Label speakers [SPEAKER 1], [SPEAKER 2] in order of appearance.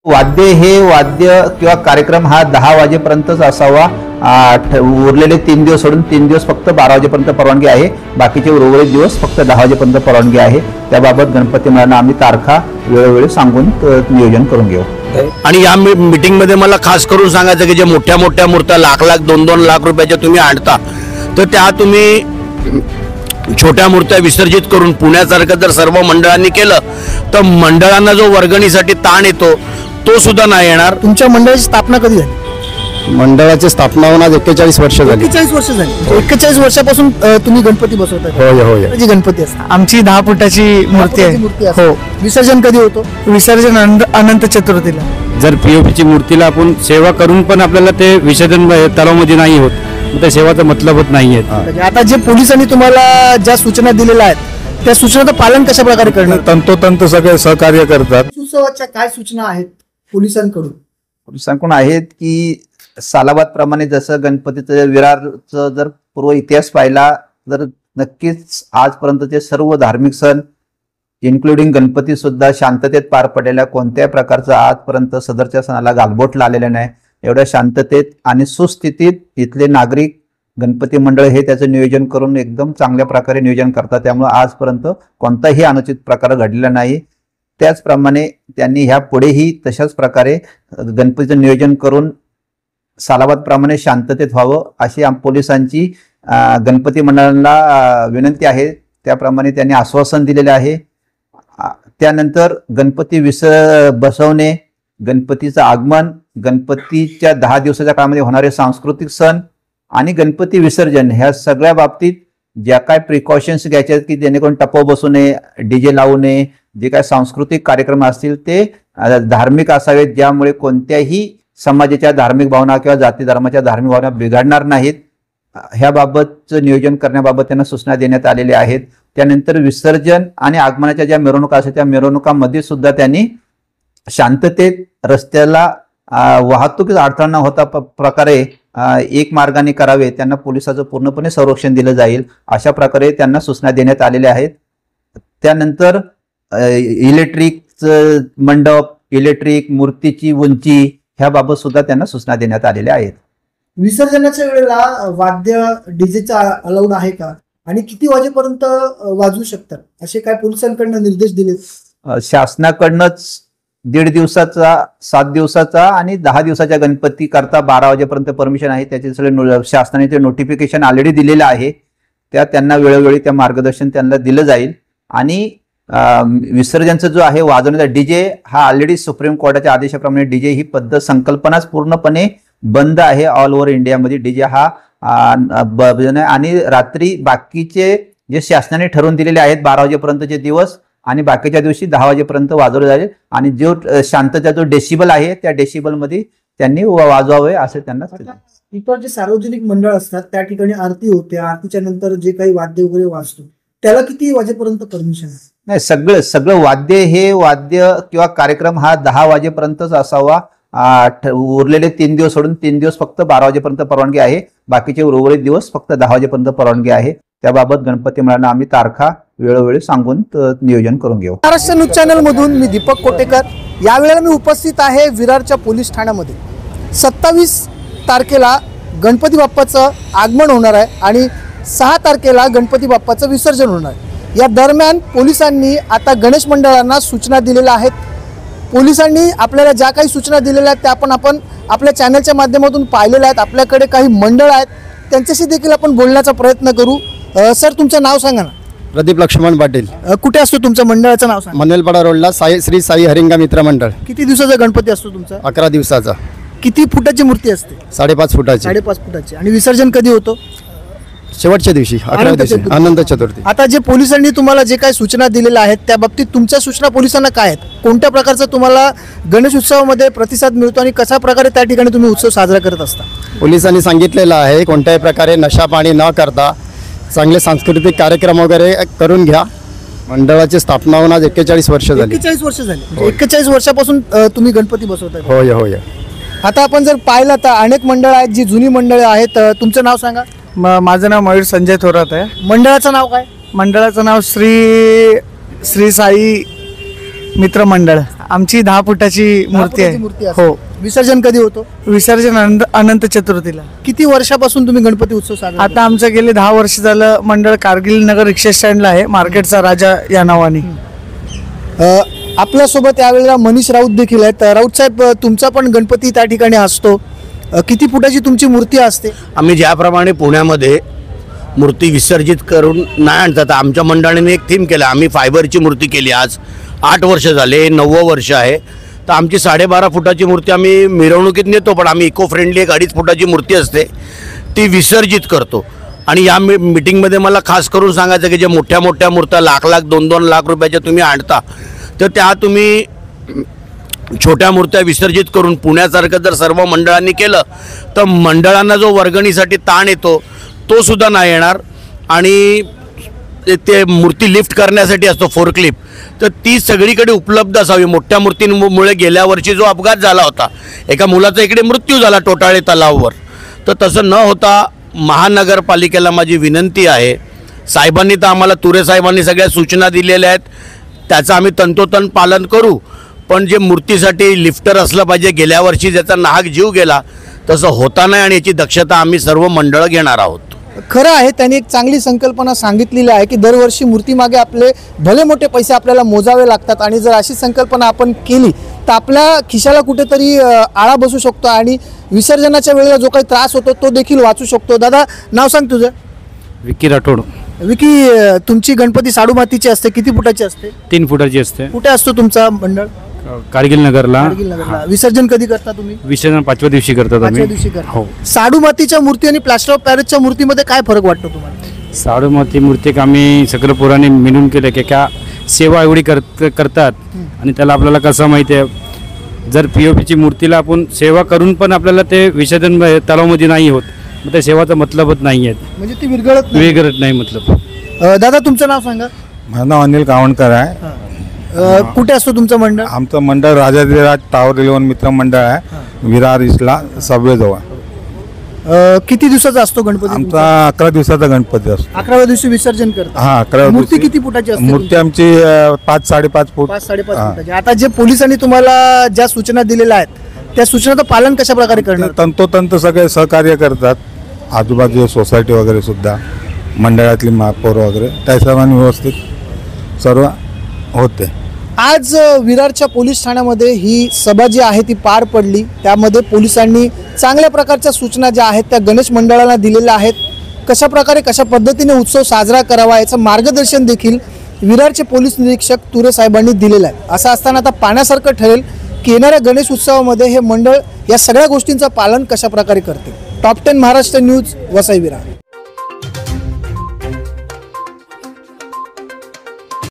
[SPEAKER 1] वाद्य हे वाद्य किंवा कार्यक्रम हा 10 वाजेपर्यंतच असावा। उरलेले 3 दिवस सोडून 3 दिवस फक्त 12 वाजेपर्यंत परवानगी आहे। बाकीचे उर्वरित दिवस फक्त 10 वाजेपर्यंत परवानगी आहे। त्याबाबत गणपती मंडळांना आम्ही तारखा वेळोवेळी सांगून नियोजन करून घेऊ।
[SPEAKER 2] आणि या मीटिंग मध्ये मला खास करून सांगायचं की जे मोठ्या मोठ्या मूर्त्या लाख 2-2 लाख रुपयाच्या तुम्ही आणता, तर त्या तुम्ही छोट्या मूर्त्या विसर्जित करून पुण्यासारखं जर सर्व मंडळांनी केलं तर मंडळांना जो वर्गणीसाठी ताण येतो तो सुद्धा नाही येणार।
[SPEAKER 3] तुमच्या मंडळाची स्थापना कधी झाली?
[SPEAKER 4] मंडळाची स्थापना होऊन आज 41 वर्ष झाली।
[SPEAKER 3] 41 वर्ष झाली। 41 वर्षापासून तुम्ही गणपती बसवता?
[SPEAKER 4] होय होय।
[SPEAKER 3] जी गणपती असते
[SPEAKER 5] आमची 10 फुटाची मूर्ती आहे।
[SPEAKER 3] हो। विसर्जन कधी होतो?
[SPEAKER 5] विसर्जन अनंत चतुर्थीला।
[SPEAKER 4] जर पीओपीची मूर्तीला आपण सेवा करून पण आपल्याला ते विसर्जन तलावामध्ये नाही होत, त्या सेवाचा मतलबच नाहीये।
[SPEAKER 3] आता जे पोलिसांनी तुम्हाला ज्या सूचना दिलेल्या आहेत त्या सूचनाचं पालन कशा प्रकारे करणार?
[SPEAKER 4] तंतोतंत सगळे सहकार्य करतात।
[SPEAKER 3] उत्सवाच्या काय सूचना आहेत पोलिसांकडून?
[SPEAKER 1] पोलिसांकडून आहेत की सालाबाद प्रमाणे जसं गणपतीचं विरारचं जर पूर्व इतिहास पाहिला तर नक्कीच आजपर्यंतचे सर्व धार्मिक सण इन्क्लुडिंग गणपती सुद्धा शांततेत पार पडलेल्या, कोणत्याही प्रकारचं आजपर्यंत सदरच्या सणाला गालबोट आलेलं नाही। एवढ्या शांततेत आणि सुस्थितीत इथले नागरिक गणपती मंडळ हे त्याचं नियोजन करून एकदम चांगल्या प्रकारे नियोजन करतात। त्यामुळे आजपर्यंत कोणताही अनुचित प्रकार घडलेला नाही। त्याचप्रमाणे त्यांनी ह्या पुढेही तशाच प्रकारे गणपतीचं नियोजन करून सालाबाद प्रमाणे शांततेत व्हावं अशी पोलिसांची गणपती मंडळांना विनंती आहे। त्याप्रमाणे त्यांनी आश्वासन दिलेले आहे। त्यानंतर गणपती बसवणे, गणपतीचं आगमन, गणपतीच्या 10 दिवसाच्या काळामध्ये होणारे सांस्कृतिक सण आणि गणपती विसर्जन ह्या सगळ्या बाबतीत ज्या काय प्रिकॉशन्स घ्यायचे आहेत की जेणेकरून टपो बसू नये, डीजे लावू नये, जे काय सांस्कृतिक कार्यक्रम असतील ते धार्मिक असावेत, ज्यामुळे कोणत्याही समाजाच्या धार्मिक भावना किंवा जाती धर्माच्या धार्मिक भावना बिघडणार नाहीत, ह्याबाबतचं नियोजन करण्याबाबत त्यांना सूचना देण्यात आलेल्या आहेत। त्यानंतर विसर्जन आणि आगमनाच्या ज्या मिरवणुका असतात त्या मिरवणुकांमध्ये सुद्धा त्यांनी शांततेत रस्त्याला वाहतुकीचा अडथळा न होता प्रकारे एक मार्गाने करावे, त्यांना पोलिसाचं पूर्णपणे संरक्षण दिलं जाईल अशा प्रकारे त्यांना सूचना देण्यात आलेल्या आहेत। त्यानंतर इलेक्ट्रिक मंडप, इलेक्ट्रिक मूर्तीची उंची ह्याबाबत सुद्धा त्यांना सूचना देण्यात आलेल्या आहेत।
[SPEAKER 3] विसर्जनाच्या वेळेला वाद्य डीजेचा अलाउड आहे का आणि किती वाजेपर्यंत वाजवू शकतात असे काय पोलिसांकडून निर्देश दिले?
[SPEAKER 1] शासनाकडूनच 1.5 दिवसाचा, 7 दिवसाचा आणि 10 दिवसाच्या गणपती करता 12 वाजेपर्यंत परमिशन आहे। त्याचे सगळे शासनाने ते नोटिफिकेशन ऑलरेडी दिलेलं आहे। त्यांना वेळोवेळी त्या मार्गदर्शन त्यांना दिलं जाईल। आणि विसर्जनचं जो आहे वाजवण्याचा डीजे हा ऑलरेडी सुप्रीम कोर्टाच्या आदेशाप्रमाणे डीजे ही पद्धत संकल्पनाच पूर्णपणे बंद आहे ऑल ओव्हर इंडियामध्ये। डीजे हा आणि रात्री बाकीचे जे शासनाने ठरवून दिलेले आहेत 12 वाजेपर्यंतचे दिवस आणि बाकीच्या दिवशी 10 वाजेपर्यंत वाजवले जाईल। आणि जो शांततेचा जो डेसिबल आहे त्या डेसिबल मध्ये त्यांनी वाजवावे असे त्यांना।
[SPEAKER 3] इतर जे सार्वजनिक मंडळ असतात त्या ठिकाणी आरती होते, आरतीच्या नंतर जे काही वाद्य वगैरे वाजतो त्याला किती वाजेपर्यंत परमिशन आहे?
[SPEAKER 1] नाही, सगळं वाद्य हे वाद्य किंवा कार्यक्रम हा 10 वाजेपर्यंतच असावा। उरलेले 3 दिवस सोडून 3 दिवस फक्त 12 वाजेपर्यंत परवानगी आहे। बाकीचे उर्वरित दिवस फक्त 10 वाजेपर्यंत परवानगी आहे। त्याबाबत गणपती मंडळांना आम्ही तारखा वेळोवेळी सांगून नियोजन करून घेऊ।
[SPEAKER 3] महाराष्ट्र न्यूज चॅनल मधून मी दीपक कोटेकर। यावेळेला मी उपस्थित आहे विरारच्या पोलीस ठाण्यामध्ये। 27 तारखेला गणपती बाप्पाचं आगमन होणार आहे आणि 6 तारखेला गणपती बाप्पाचं विसर्जन होणार आहे। या दरम्यान पोलिसांनी आता गणेश मंडळांना सूचना दिलेल्या आहेत। पोलिसांनी आपल्याला ज्या काही सूचना दिलेल्या आहेत त्या आपण आपल्या चॅनलच्या माध्यमातून पाहिलेल्या आहेत। आपल्याकडे काही मंडळ आहेत त्यांच्याशी देखील आपण बोलण्याचा प्रयत्न करू। सर, तुमचं नाव सांगा ना?
[SPEAKER 4] प्रदीप लक्ष्मण पाटील।
[SPEAKER 3] कुठे असतो तुमचं मंडळाचं नाव सांगा?
[SPEAKER 4] मनवेलपाडा रोडला श्री साई हरिंगा मित्र मंडळ।
[SPEAKER 3] किती दिवसाचा गणपती असतो तुमचा?
[SPEAKER 4] 11 दिवसाचा।
[SPEAKER 3] किती फुटाची मूर्ती असते?
[SPEAKER 4] 5.5 फुटाची।
[SPEAKER 3] 5.5 फुटाची। आणि विसर्जन कधी होतो?
[SPEAKER 4] शेवटच्या दिवशी 11 दिवशी अनंत चतुर्थी।
[SPEAKER 3] आता जे पोलिसांनी तुम्हाला जे काही सूचना दिलेल्या आहेत त्या बाबतीत तुमच्या सूचना पोलिसांना काय आहेत? कोणत्या प्रकारचा तुम्हाला गणेश उत्सवामध्ये प्रतिसाद मिळतो आणि कशा प्रकारे त्या ठिकाणी तुम्ही उत्सव साजरा करत असता?
[SPEAKER 4] पोलिसांनी सांगितलेलं आहे कोणत्याही प्रकारे नशा पाणी न करता चांगले सांस्कृतिक कार्यक्रम वगैरे करून घ्या। मंडळाची स्थापना होऊन आज 41 वर्ष झाली।
[SPEAKER 3] 41 वर्ष झाली। 41 वर्षापासून तुम्ही गणपती बसवताय?
[SPEAKER 4] होय होय।
[SPEAKER 3] आता आपण जर पाहिलं तर अनेक मंडळ आहेत, जी जुनी मंडळ आहेत। तुमचं नाव सांगा?
[SPEAKER 5] माझं नाव मयूर संजय थोरात आहे।
[SPEAKER 3] मंडळाचं नाव काय?
[SPEAKER 5] मंडळाचं नाव श्री साई मित्र मंडळ। आमची 10 फुटाची मूर्ती आहे.
[SPEAKER 3] मूर्ती असते.
[SPEAKER 5] हो.
[SPEAKER 3] विसर्जन कधी होतो?
[SPEAKER 5] विसर्जन अनंत चतुर्थीला.
[SPEAKER 3] किती वर्षापासून तुम्ही गणपती उत्सव साजरा
[SPEAKER 5] आता आमचं गेले 10 वर्ष झालं मंडळ कारगिल नगर रिक्षा स्टँडला आहे, मार्केटचा राजा या नावाने.
[SPEAKER 3] आपल्यासोबत यावेळेला मनीष राऊत देखील आहेत. राऊत साहेब, तुमचा पण गणपती त्या ठिकाणी असतो. किती फुटाची तुमची मूर्ती असते?
[SPEAKER 2] आम्ही ज्याप्रमाणे पुण्यामध्ये मूर्ती विसर्जित करून नाही आणतात, आमच्या मंडळाने एक थीम केलं. आम्ही फायबरची मूर्ती केली. आज 8 वर्ष झाले, 9वं वर्ष आहे. तर आमची 12.5 फुटाची मूर्ती आम्ही मिरवणुकीत नेतो, पण आम्ही इको फ्रेंडली 2.5 फुटाची मूर्ती असते ती विसर्जित करतो. आणि या मीटिंगमध्ये मला खास करून सांगायचं की जे मोठ्या मोठ्या मूर्त्या लाख 2-2 लाख रुपयाच्या तुम्ही आणता, तर त्या तुम्ही छोट्या मूर्त्या विसर्जित करून पुण्यासारखं जर सर्व मंडळांनी केलं तर मंडळांना जो वर्गणीसाठी ताण येतो तो सुद्धा नाही येणार. आणि ते मूर्ती लिफ्ट करण्यासाठी असतो फोरक्लिप, तर ती सगळीकडे उपलब्ध असावी. मोठ्या मूर्तींमुळे गेल्या वर्षी जो अपघात झाला होता, एका मुलाचा इकडे मृत्यू झाला टोटाळे तलावावर, तर तसं न होता महानगरपालिकेला माझी विनंती आहे. साहेबांनी तर आम्हाला, तुरे साहेबांनी सगळ्या सूचना दिलेल्या आहेत, त्याचं आम्ही तंतोतंत पालन करू. पण जे मूर्तीसाठी लिफ्टर असलं पाहिजे, गेल्या वर्षी ज्याचा नाहक जीव गेला तसं होता नाही, आणि याची दक्षता आम्ही सर्व मंडळं घेणार आहोत.
[SPEAKER 3] खरं आहे, त्यांनी एक चांगली संकल्पना सांगितलेली आहे की दरवर्षी मूर्तीमागे आपले भले मोठे पैसे आपल्याला मोजावे लागतात, आणि जर अशी संकल्पना आपण केली तर आपल्या खिशाला कुठेतरी आळा बसू शकतो आणि विसर्जनाच्या वेळेला जो काही त्रास होतो तो देखील वाचू शकतो. दादा, नाव सांग तुझं?
[SPEAKER 6] विकी राठोड.
[SPEAKER 3] विकी, तुमची गणपती साडू मातीची असते, किती फुटाची असते?
[SPEAKER 6] 3 फुटाची असते.
[SPEAKER 3] कुठे असतो तुमचा मंडळ?
[SPEAKER 6] कारगिल नगरला.
[SPEAKER 3] कारगिल नगरला. विसर्जन कधी करता तुम्ही?
[SPEAKER 6] विसर्जन 5व्या दिवशी करतात
[SPEAKER 3] 5व्या
[SPEAKER 6] आम्ही.
[SPEAKER 3] दिवशी करता.
[SPEAKER 6] हो.
[SPEAKER 3] साडू मातीच्या मूर्ती आणि प्लास्टर ऑफ पॅरिसच्या मूर्तीमध्ये काय फरक वाटतो तुम्हाला?
[SPEAKER 6] साडू माती मूर्ती आम्ही सगळं पुराणे मिळून केलं की का सेवा एवढी करतात, आणि त्याला आपल्याला कसं माहिती आहे, जर POPची मूर्तीला आपण सेवा करून पण आपल्याला ते विसर्जन तलावामध्ये नाही होत, मग त्या सेवाचा मतलबच नाही आहे,
[SPEAKER 3] म्हणजे ती विरघळत नाही.
[SPEAKER 6] वेगळत नाही मतलब.
[SPEAKER 3] दादा, तुमचं नाव सांगा?
[SPEAKER 7] माझं नाव अनिल कावणकर आहे.
[SPEAKER 3] कुठे असतो तुमचं मंडळ?
[SPEAKER 7] आमचं मंडळ राजाधिराज टावर 11 मित्र मंडळ आहे, विरार इस्ला सबवेजवळ.
[SPEAKER 3] किती दिवसाचा असतो गणपती?
[SPEAKER 7] आमचा 11 दिवसाचा गणपती असतो.
[SPEAKER 3] 11व्या दिवशी विसर्जन करतो.
[SPEAKER 7] हा, 11व्या
[SPEAKER 3] मूर्ती
[SPEAKER 7] दिवशी.
[SPEAKER 3] किती फुटाची असते?
[SPEAKER 7] मूर्ती आमची 5-5.5 फूट.
[SPEAKER 3] 5-5.5
[SPEAKER 7] हा.
[SPEAKER 3] फुटाची. आता जे पोलिसांनी तुम्हाला ज्या सूचना दिलेल्या आहेत त्या सूचनाचं पालन कशा प्रकारे करणार?
[SPEAKER 7] तंतोतंत सगळे सहकार्य करतात, आजूबाजू सोसायटी वगैरे सुद्धा, मंडळातली महापौर वगैरे, त्या हिशोबाने व्यवस्थित सर्व होते.
[SPEAKER 3] आज विरारच्या पोलीस ठाण्यामध्ये ही सभा जी आहे ती पार पडली. त्यामध्ये पोलिसांनी चांगल्या प्रकारच्या सूचना ज्या आहेत त्या गणेश मंडळाला दिलेल्या आहेत. कशा पद्धतीने उत्सव साजरा करावा याचं मार्गदर्शन देखील विरारचे पोलीस निरीक्षक तुरे साहेबांनी दिलेलं आहे. असं असताना आता पाहण्यासारखं ठरेल की येणाऱ्या गणेश उत्सवामध्ये हे मंडळ या सगळ्या गोष्टींचं पालन कशा प्रकारे करते. Top 10 Maharashtra news, Vasai Virar.